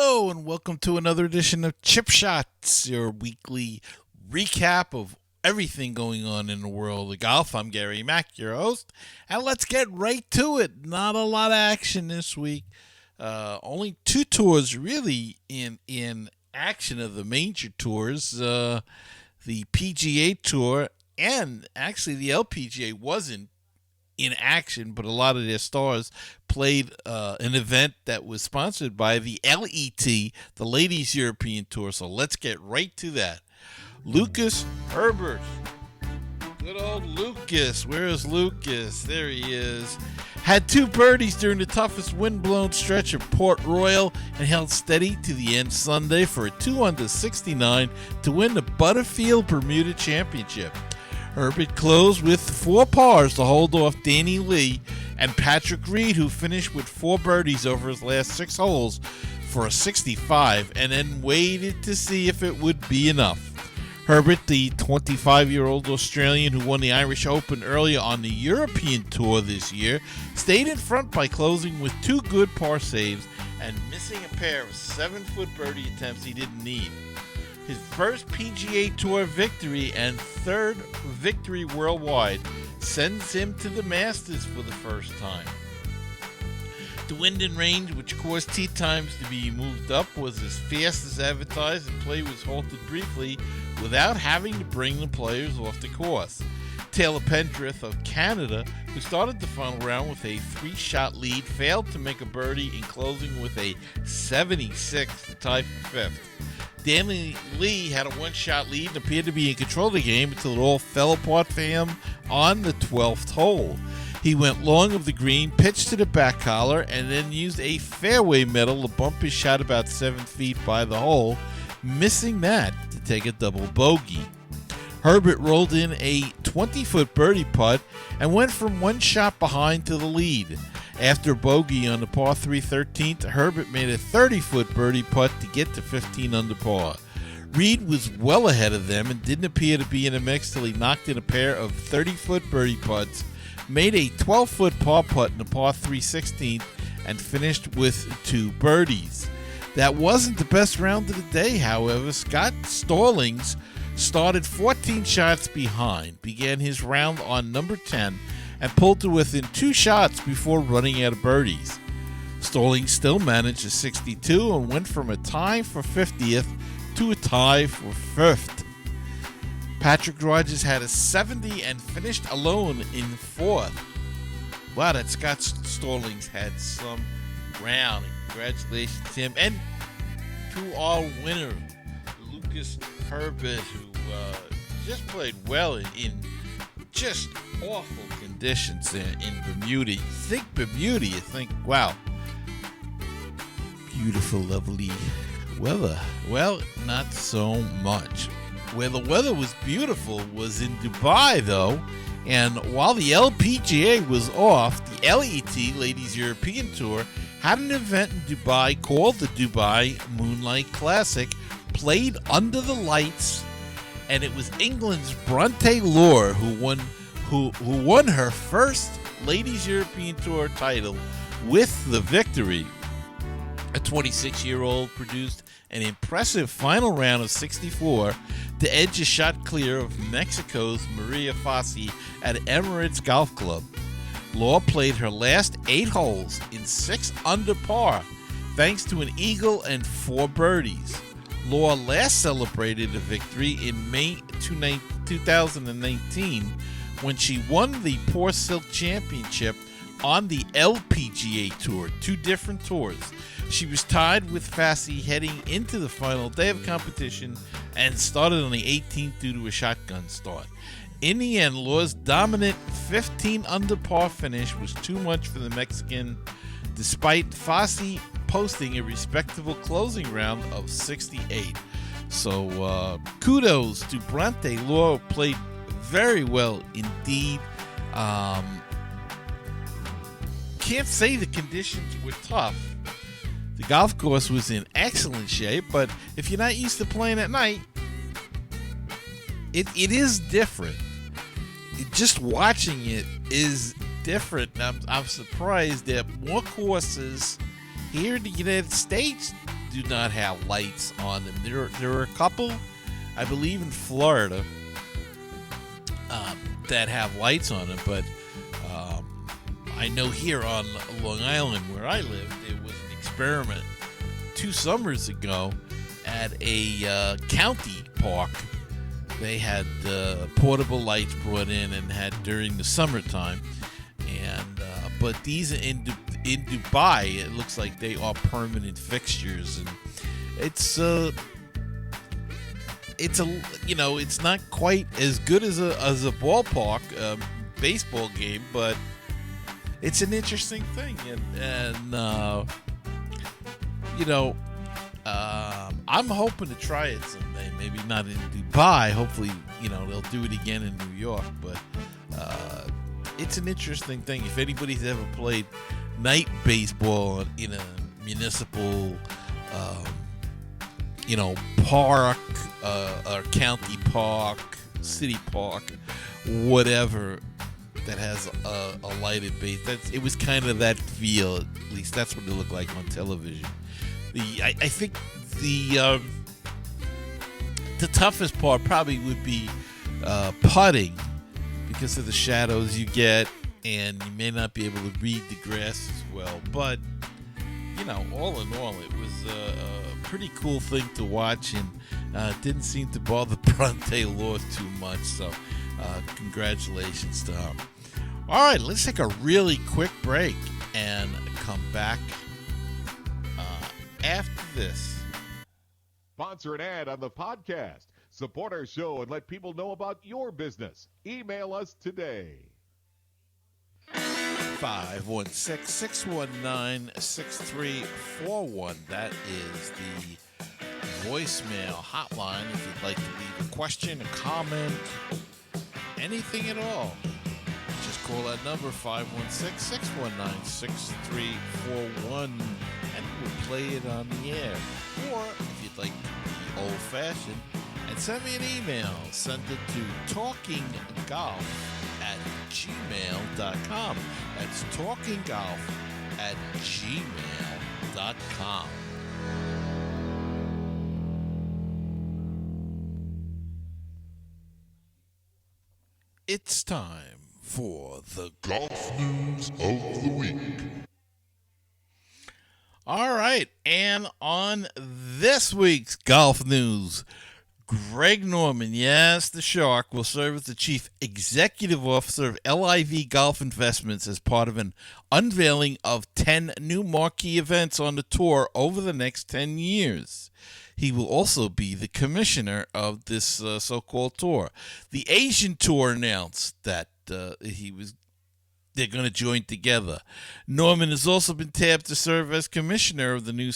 Hello and welcome to another edition of ChipShots, your weekly recap of everything going on in the world of golf. I'm Gary Mack, your host, and let's get right to it. Not a lot of action this week. Only two tours really in action of the major tours. The PGA Tour and actually the LPGA wasn't in action, but a lot of their stars played an event that was sponsored by the LET, the Ladies European Tour. So let's get right to that. Lucas Herbert. Good old Lucas. Where is Lucas? There he is. Had two birdies during the toughest wind-blown stretch of Port Royal and held steady to the end Sunday for a 2-under 69 to win the Butterfield Bermuda Championship. Herbert closed with four pars to hold off Danny Lee and Patrick Reed, who finished with four birdies over his last six holes for a 65, and then waited to see if it would be enough. Herbert, the 25-year-old Australian who won the Irish Open earlier on the European Tour this year, stayed in front by closing with two good par saves and missing a pair of 7-foot birdie attempts he didn't need. His first PGA Tour victory and third victory worldwide sends him to the Masters for the first time. The wind and rain, which caused tee times to be moved up, was as fast as advertised, and play was halted briefly without having to bring the players off the course. Taylor Pendrith of Canada, who started the final round with a 3-shot lead, failed to make a birdie in closing with a 76 to tie for fifth. Danny Lee had a 1-shot lead and appeared to be in control of the game until it all fell apart for him on the 12th hole. He went long of the green, pitched to the back collar, and then used a fairway metal to bump his shot about 7 feet by the hole, missing that to take a double bogey. Herbert rolled in a 20-foot birdie putt and went from one shot behind to the lead. After bogey on the par 3 13th, Herbert made a 30-foot birdie putt to get to 15 under par. Reed was well ahead of them and didn't appear to be in the mix till he knocked in a pair of 30-foot birdie putts, made a 12-foot par putt in the par 3 16th, and finished with two birdies. That wasn't the best round of the day, however. Scott Stallings started 14 shots behind, began his round on number 10, and pulled to within two shots before running out of birdies. Stallings still managed a 62 and went from a tie for 50th to a tie for 5th. Patrick Rogers had a 70 and finished alone in 4th. Wow, that Scott Stallings had some round. Congratulations to him. And to our winner, Lucas Herbert, who just played well in just awful conditions in Bermuda. You think Bermuda, you think, wow, beautiful, lovely weather. Well, not so much. Where the weather was beautiful was in Dubai, though, and while the LPGA was off, the LET, Ladies European Tour, had an event in Dubai called the Dubai Moonlight Classic, played under the lights, and it was England's Bronte Lohr who won her first Ladies European Tour title with the victory. A 26-year-old produced an impressive final round of 64 to edge a shot clear of Mexico's Maria Fassi at Emirates Golf Club. Lohr played her last 8 holes in 6 under par, thanks to an eagle and 4 birdies. Lohr last celebrated a victory in May 2019 when she won the Port Silk Championship on the LPGA Tour, 2 different tours. She was tied with Fassi heading into the final day of competition and started on the 18th due to a shotgun start. In the end, Lohr's dominant 15 under par finish was too much for the Mexican, despite Fassi posting a respectable closing round of 68. So kudos to Bronte Lohr, played very well indeed. Can't say the conditions were tough. The golf course was in excellent shape, but if you're not used to playing at night, it is different. Just watching it is different. I'm surprised that more courses here in the United States do not have lights on them. There are a couple, I believe, in Florida that have lights on them, but I know here on Long Island, where I live, there was an experiment 2 summers ago at a county park. They had portable lights brought in and had during the summertime, and but these in Dubai, it looks like they are permanent fixtures, and it's a it's not quite as good as a ballpark baseball game, but it's an interesting thing, and I'm hoping to try it someday. Maybe not in Dubai. Hopefully, they'll do it again in New York. But it's an interesting thing. If anybody's ever played night baseball in a municipal, park, or county park, city park, whatever, that has a lighted base, it was kind of that feel. At least that's what it looked like on television. I think the toughest part probably would be putting, because of the shadows you get, and you may not be able to read the grass as well. But all in all, it was a pretty cool thing to watch, and didn't seem to bother Bronte Law too much. So congratulations to him. All right, let's take a really quick break and come back after this. Sponsor an ad on the podcast. Support our show and let people know about your business. Email us today. 516-619-6341. That is the voicemail hotline if you'd like to leave a question, a comment, anything at all. Just call that number, 516-619-6341, and we'll play it on the air. Or if you'd like to be old-fashioned and send me an email, send it to talkinggolf@gmail.com. That's talkinggolf@gmail.com. It's time for the Golf News of the Week. All right, and on this week's Golf News, Greg Norman, yes, the Shark, will serve as the Chief Executive Officer of LIV Golf Investments as part of an unveiling of 10 new marquee events on the tour over the next 10 years. He will also be the commissioner of this so-called tour. The Asian Tour announced that they're going to join together. Norman has also been tapped to serve as commissioner of the new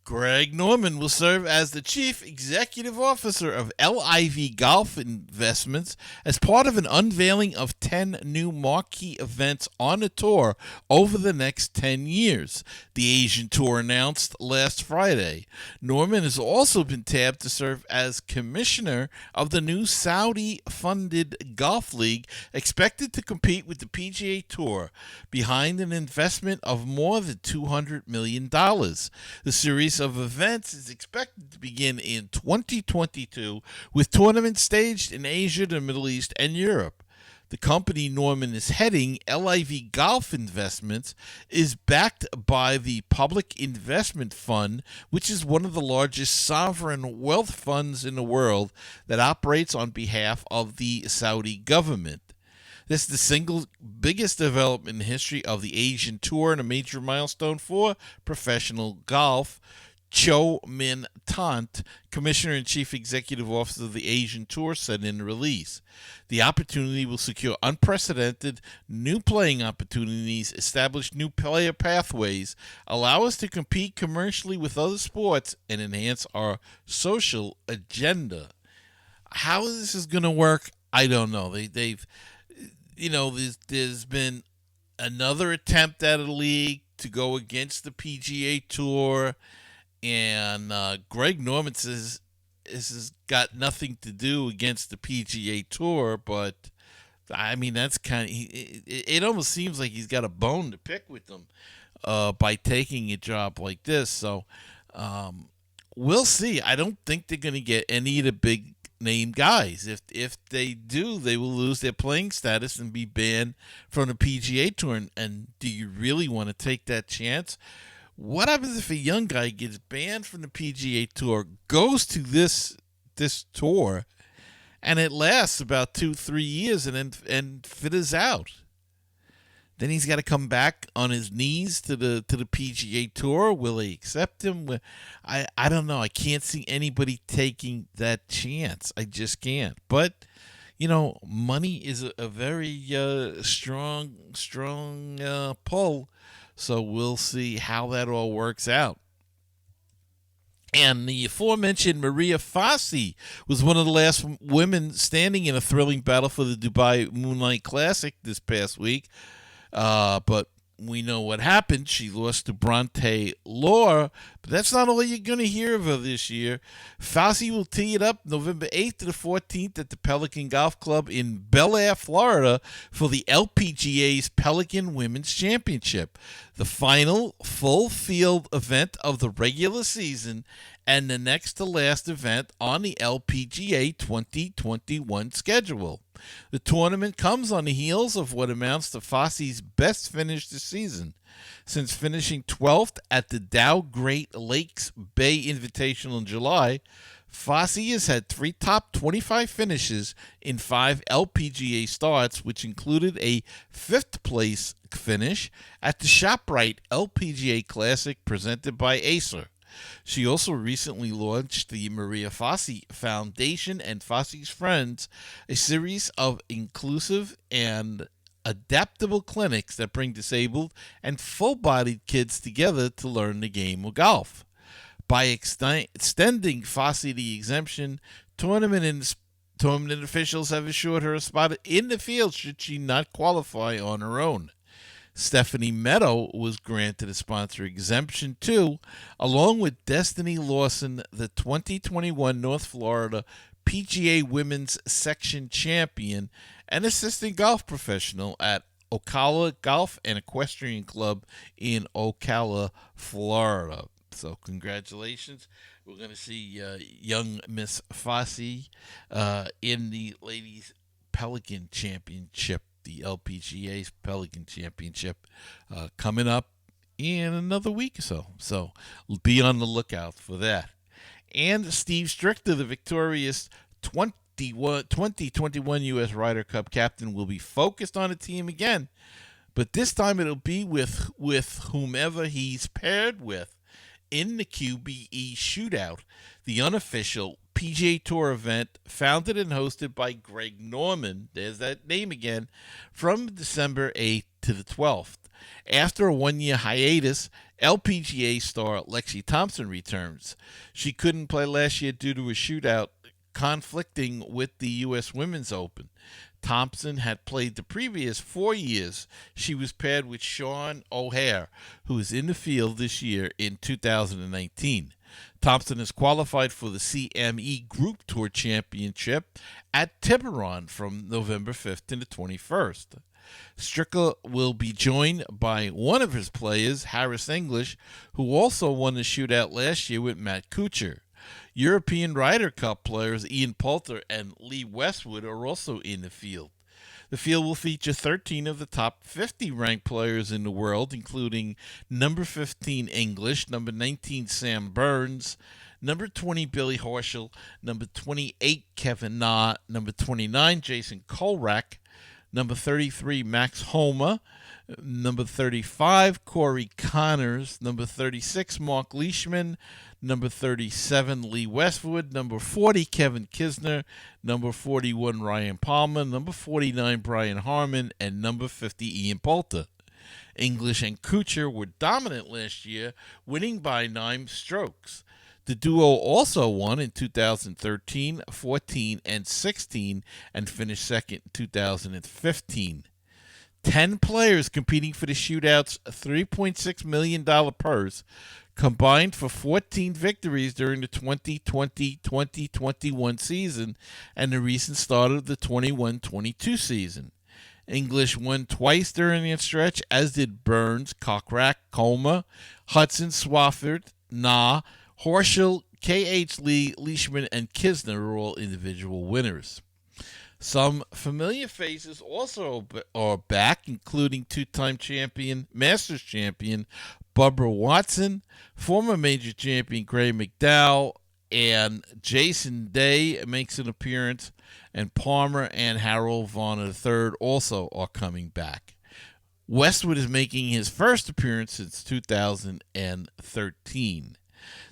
Greg Norman will serve as the Chief Executive Officer of LIV Golf Investments as part of an unveiling of 10 new marquee events on the tour over the next 10 years, the Asian Tour announced last Friday. Norman has also been tapped to serve as commissioner of the new Saudi-funded golf league expected to compete with the PGA Tour, behind an investment of more than $200 million. The series of events is expected to begin in 2022 with tournaments staged in Asia, the Middle East, and Europe. The company Norman is heading, LIV Golf Investments, is backed by the Public Investment Fund, which is one of the largest sovereign wealth funds in the world that operates on behalf of the Saudi government. This is the single biggest development in the history of the Asian Tour and a major milestone for professional golf. Cho Min Tant, Commissioner and Chief Executive Officer of the Asian Tour, said in the release. The opportunity will secure unprecedented new playing opportunities, establish new player pathways, allow us to compete commercially with other sports, and enhance our social agenda. How this is going to work, I don't know. They've there's been another attempt at a league to go against the PGA Tour. And Greg Norman says this has got nothing to do against the PGA Tour, but I mean, that's kind of. It almost seems like he's got a bone to pick with them by taking a job like this. So um, we'll see. I don't think they're going to get any of the big name guys. If they do, they will lose their playing status and be banned from the PGA Tour. And do you really want to take that chance? What happens if a young guy gets banned from the PGA Tour, goes to this tour, and it lasts about 2-3 years and fitters out? Then he's got to come back on his knees to the PGA Tour. Will they accept him? I don't know. I can't see anybody taking that chance. I just can't. But money is a very strong pull. So we'll see how that all works out. And the aforementioned Maria Fassi was one of the last women standing in a thrilling battle for the Dubai Moonlight Classic this past week. But we know what happened. She lost to Bronte Law, but that's not all you're going to hear of her this year. Fassi will tee it up November 8th to the 14th at the Pelican Golf Club in Bel Air, Florida for the LPGA's Pelican Women's Championship, the final full field event of the regular season and the next to last event on the LPGA 2021 schedule. The tournament comes on the heels of what amounts to Fassi's best finish this season. Since finishing 12th at the Dow Great Lakes Bay Invitational in July, Fassi has had 3 top 25 finishes in 5 LPGA starts, which included a 5th place finish at the ShopRite LPGA Classic presented by Acer. She also recently launched the Maria Fassi Foundation and Fassi's Friends, a series of inclusive and adaptable clinics that bring disabled and full-bodied kids together to learn the game of golf. By extending Fassi the exemption, tournament officials have assured her a spot in the field should she not qualify on her own. Stephanie Meadow was granted a sponsor exemption too, along with Destiny Lawson, the 2021 North Florida PGA Women's Section Champion and assistant golf professional at Ocala Golf and Equestrian Club in Ocala, Florida. So congratulations. We're going to see young Miss Fassi in the Ladies Pelican Championship, the LPGA's Pelican Championship, coming up in another week or so. So be on the lookout for that. And Steve Stricker, the victorious 2021 U.S. Ryder Cup captain, will be focused on a team again, but this time it'll be with whomever he's paired with in the QBE Shootout, the unofficial PGA Tour event founded and hosted by Greg Norman, there's that name again, from December 8th to the 12th. After a one-year hiatus, LPGA star Lexi Thompson returns. She couldn't play last year due to a shootout conflicting with the U.S. Women's Open. Thompson had played the previous 4 years. She was paired with Sean O'Hare, who is in the field this year in 2019. Thompson is qualified for the CME Group Tour Championship at Tiburon from November 5th to the 21st. Stricker will be joined by one of his players, Harris English, who also won the shootout last year with Matt Kuchar. European Ryder Cup players Ian Poulter and Lee Westwood are also in the field. The field will feature 13 of the top 50 ranked players in the world, including number 15 English, number 19 Sam Burns, number 20 Billy Horschel, number 28 Kevin Na, number 29 Jason Kolrak, number 33 Max Homa, number 35 Corey Connors, number 36 Mark Leishman, number 37 Lee Westwood, number 40 Kevin Kisner, number 41 Ryan Palmer, number 49 Brian Harmon, and number 50 Ian Poulter. English and Kuchar were dominant last year, winning by 9 strokes. The duo also won in 2013, 14, and 16, and finished second in 2015. 10 players competing for the shootout's $3.6 million purse combined for 14 victories during the 2020-2021 season and the recent start of the 21-22 season. English won twice during that stretch, as did Burns, Cockrack, Colma, Hudson, Swafford, Nah, Horschel, K.H. Lee, Leishman, and Kisner are all individual winners. Some familiar faces also are back, including two-time champion, Masters champion, Bubba Watson, former major champion Gray McDowell, and Jason Day makes an appearance, and Palmer and Harold Vaughn III also are coming back. Westwood is making his first appearance since 2013.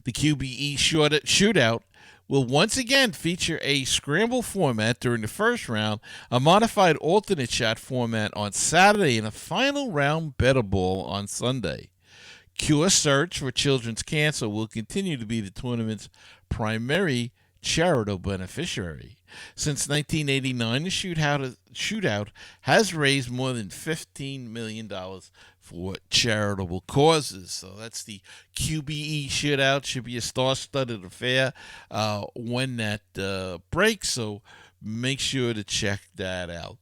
The QBE shootout will once again feature a scramble format during the first round, a modified alternate shot format on Saturday, and a final round better ball on Sunday. Cure Search for Children's Cancer will continue to be the tournament's primary charitable beneficiary. Since 1989, the shootout has raised more than $15 million for charitable causes. So that's the QBE shootout. Should be a star-studded affair when that breaks, so make sure to check that out.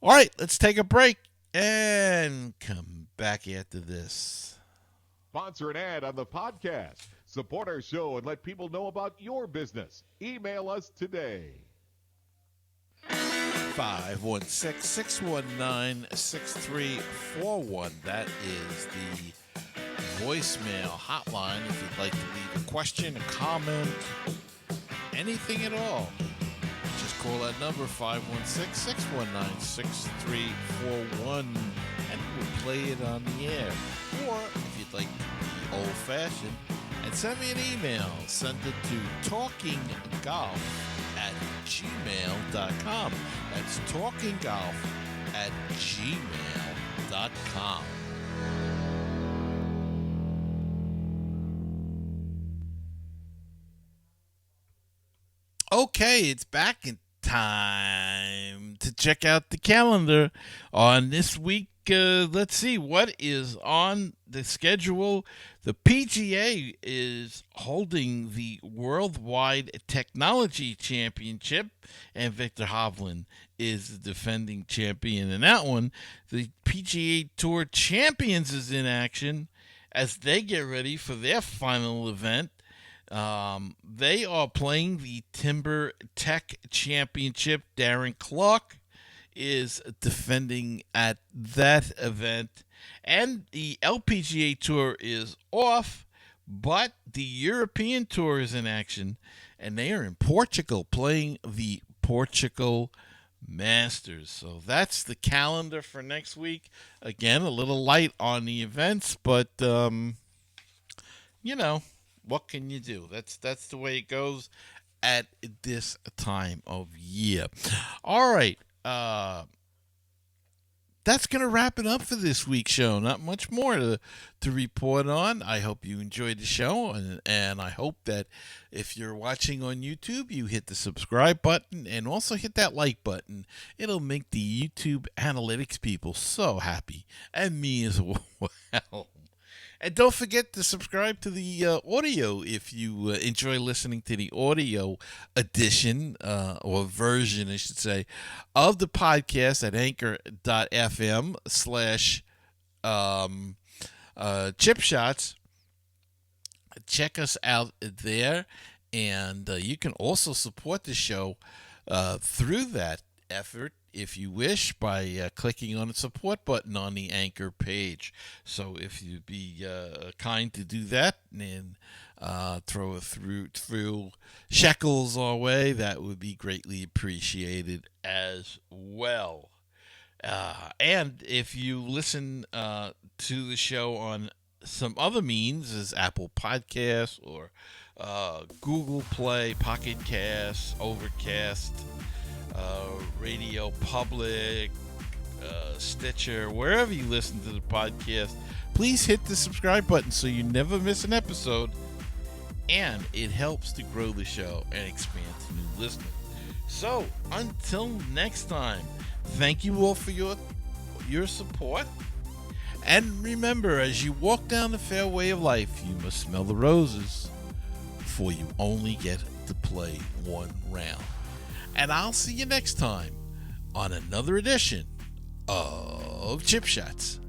All right, let's take a break and come back after this. Sponsor an ad on the podcast. Support our show and let people know about your business. Email us today. 516-619-6341. That is the voicemail hotline if you'd like to leave a question, a comment, anything at all. Just call that number, 516-619-6341, and we'll play it on the air. Or if you'd like to be old-fashioned and send me an email, send it to talkinggolf@gmail.com. That's talkinggolf@gmail.com. Okay, it's back in time to check out the calendar on this week. Let's see what is on the schedule. The PGA is holding the Worldwide Technology Championship, and Victor Hovland is the defending champion in that one. The PGA Tour Champions is in action as they get ready for their final event. They are playing the Timber Tech Championship. Darren Clark is defending at that event, and the LPGA Tour is off, but the European Tour is in action, and they are in Portugal playing the Portugal Masters. So that's the calendar for next week. Again, a little light on the events, but what can you do? That's the way it goes at this time of year. All right. That's going to wrap it up for this week's show. Not much more to report on. I hope you enjoyed the show, and I hope that if you're watching on YouTube, you hit the subscribe button and also hit that like button. It'll make the YouTube analytics people so happy, and me as well. And don't forget to subscribe to the audio if you enjoy listening to the audio edition, or version, I should say, of the podcast at anchor.fm/ChipShots. Check us out there, and you can also support the show through that effort, if you wish, by clicking on the support button on the Anchor page. So if you'd be kind to do that and throw a through shekels our way, that would be greatly appreciated as well. And if you listen to the show on some other means, as Apple Podcasts or Google Play, Pocket Cast, Overcast, Radio Public, Stitcher, wherever you listen to the podcast, please hit the subscribe button so you never miss an episode, and it helps to grow the show and expand to new listeners. So until next time, thank you all for your support, and remember, as you walk down the fairway of life, you must smell the roses, for you only get to play one round. And I'll see you next time on another edition of Chip Shots.